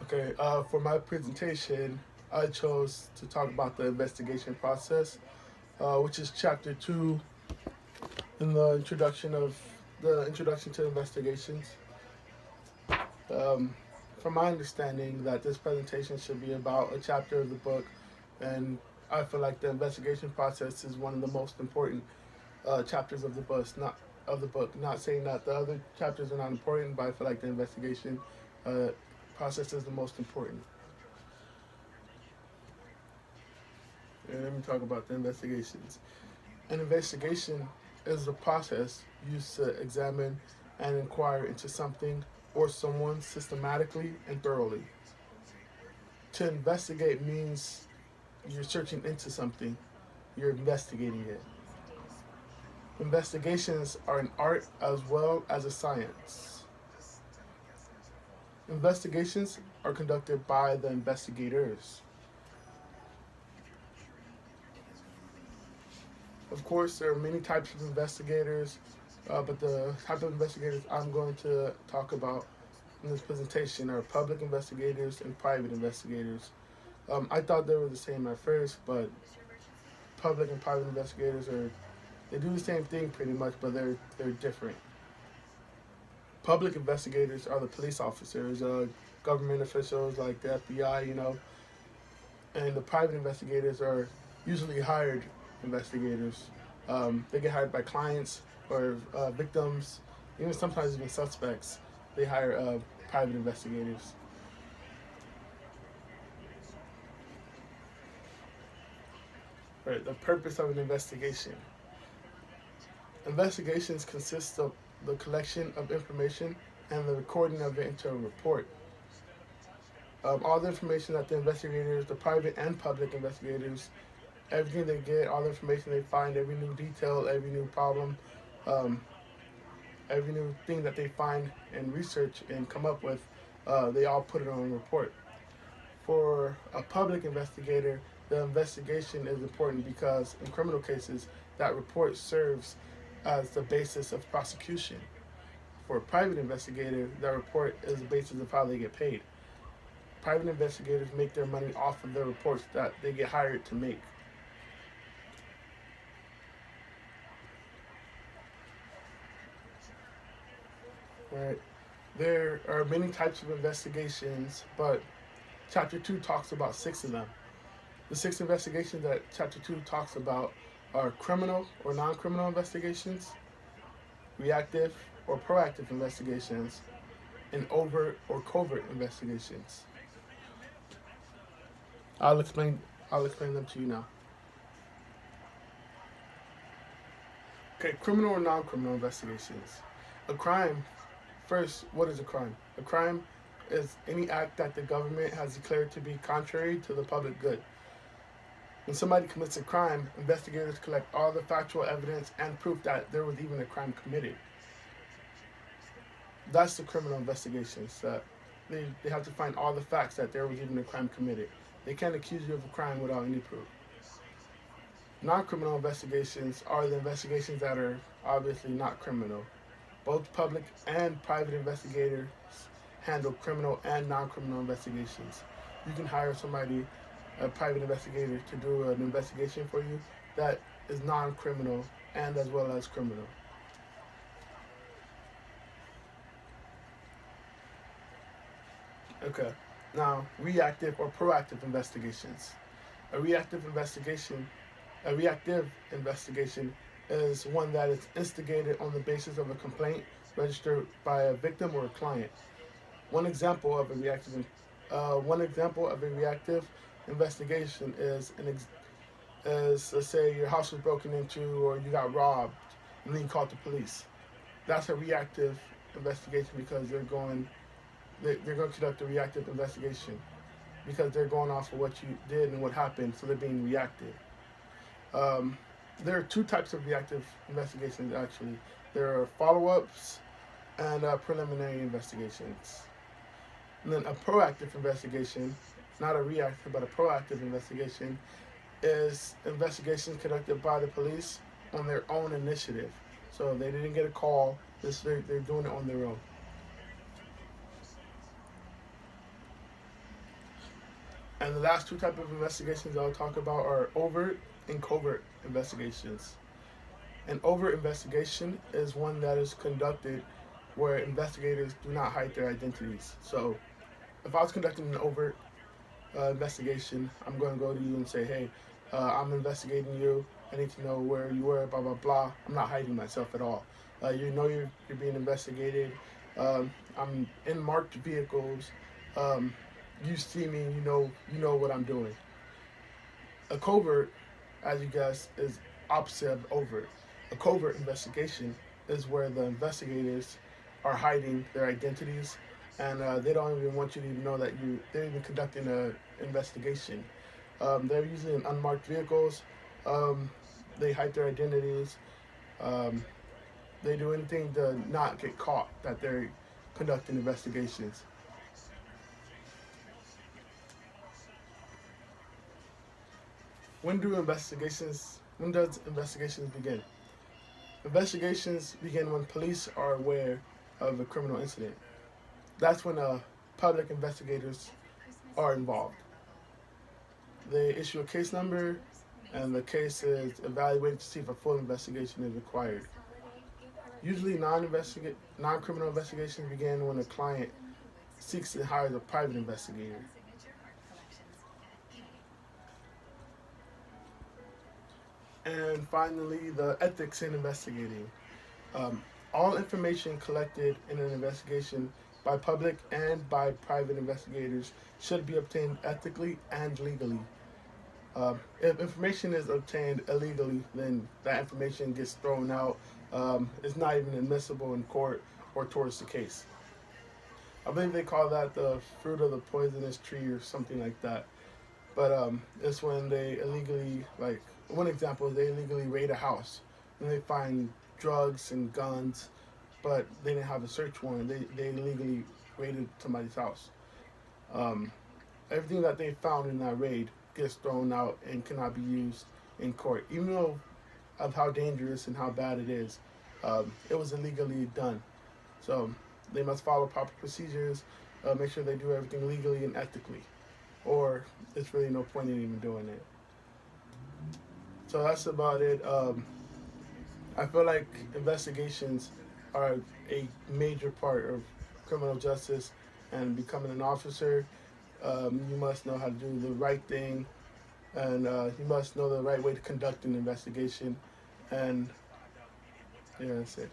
Okay, for my presentation, I chose to talk about the investigation process, which is chapter 2 in the introduction to investigations. Um, from my understanding, that this presentation should be about a chapter of the book, and I feel like the investigation process is one of the most important chapters of the book. Not saying that the other chapters are not important, but I feel like the investigation uh, process is the most important. And let me talk about the investigations. An investigation is a process used to examine and inquire into something or someone systematically and thoroughly. To investigate means you're searching into something, you're investigating it. Investigations are an art as well as a science. Investigations are conducted by the investigators. Of course, there are many types of investigators, but the type of investigators I'm going to talk about in this presentation are public investigators and private investigators. I thought they were the same at first, but public and private investigators they do the same thing pretty much, but they're different. Public investigators are the police officers, government officials like the FBI, and the private investigators are usually hired investigators. They get hired by clients or victims, even sometimes even suspects. They hire private investigators. Right, the purpose of an investigation. Investigations consist of the collection of information and the recording of it into a report. All the information that the investigators, the private and public investigators, everything they get, all the information they find, every new detail, every new problem, um, every new thing that they find and research and come up with, they all put it on a report. For a public investigator, the investigation is important because in criminal cases, that report serves as the basis of prosecution. For a private investigator, that report is the basis of how they get paid. Private investigators make their money off of the reports that they get hired to make. Right? There are many types of investigations, but Chapter 2 talks about six of them. The six investigations that Chapter 2 talks about are criminal or non criminal investigations, reactive or proactive investigations, and overt or covert investigations. I'll explain I'll explain them to you now. Okay, criminal or non criminal investigations. A crime, first, what is a crime? A crime is any act that the government has declared to be contrary to the public good. When somebody commits a crime, investigators collect all the factual evidence and proof that there was even a crime committed. That's the criminal investigations. They have to find all the facts that there was even a crime committed. They can't accuse you of a crime without any proof. Non-criminal investigations are the investigations that are obviously not criminal. Both public and private investigators handle criminal and non-criminal investigations. You can hire somebody, a private investigator, to do an investigation for you that is non-criminal and as well as criminal. Okay. Now, reactive or proactive investigations. A reactive investigation, a reactive investigation is one that is instigated on the basis of a complaint registered by a victim or a client. One example of a reactive investigation is let's say your house was broken into or you got robbed, and then you called the police. That's a reactive investigation because they're going to conduct a reactive investigation because they're going off of what you did and what happened, so they're being reactive. Um, there are two types of reactive investigations actually. There are follow-ups and preliminary investigations. And then a proactive investigation, not a reactive, but a proactive investigation, is investigations conducted by the police on their own initiative. So they didn't get a call, they're doing it on their own. And the last two types of investigations I'll talk about are overt and covert investigations. An overt investigation is one that is conducted where investigators do not hide their identities. So, if I was conducting an overt investigation, I'm going to go to you and say, hey, I'm investigating you. I need to know where you were, blah, blah, blah. I'm not hiding myself at all. You know you're being investigated. I'm in marked vehicles. Um, you see me, you know what I'm doing. A covert, as you guess, is opposite of overt. A covert investigation is where the investigators are hiding their identities, and they don't even want you to even know that they're even conducting an investigation. They're usually in unmarked vehicles. Um, they hide their identities. Um, they do anything to not get caught that they're conducting investigations. When does investigations begin? Investigations begin when police are aware of a criminal incident. That's when public investigators are involved. They issue a case number, and the case is evaluated to see if a full investigation is required. Usually, non-criminal investigations begin when a client seeks and hires a private investigator. And finally, the ethics in investigating. Um, all information collected in an investigation by public and by private investigators should be obtained ethically and legally. If information is obtained illegally, then that information gets thrown out. It's not even admissible in court or towards the case. I believe they call that the fruit of the poisonous tree or something like that. But it's when they illegally, like, one example is they illegally raid a house and they find drugs and guns, but they didn't have a search warrant. They illegally raided somebody's house. Um, Everything that they found in that raid gets thrown out and cannot be used in court, even though of how dangerous and how bad it is. It was illegally done, so they must follow proper procedures, make sure they do everything legally and ethically, or it's really no point in even doing it. So that's about it. I feel like investigations are a major part of criminal justice, and becoming an officer, you must know how to do the right thing, and you must know the right way to conduct an investigation. And yeah, that's it.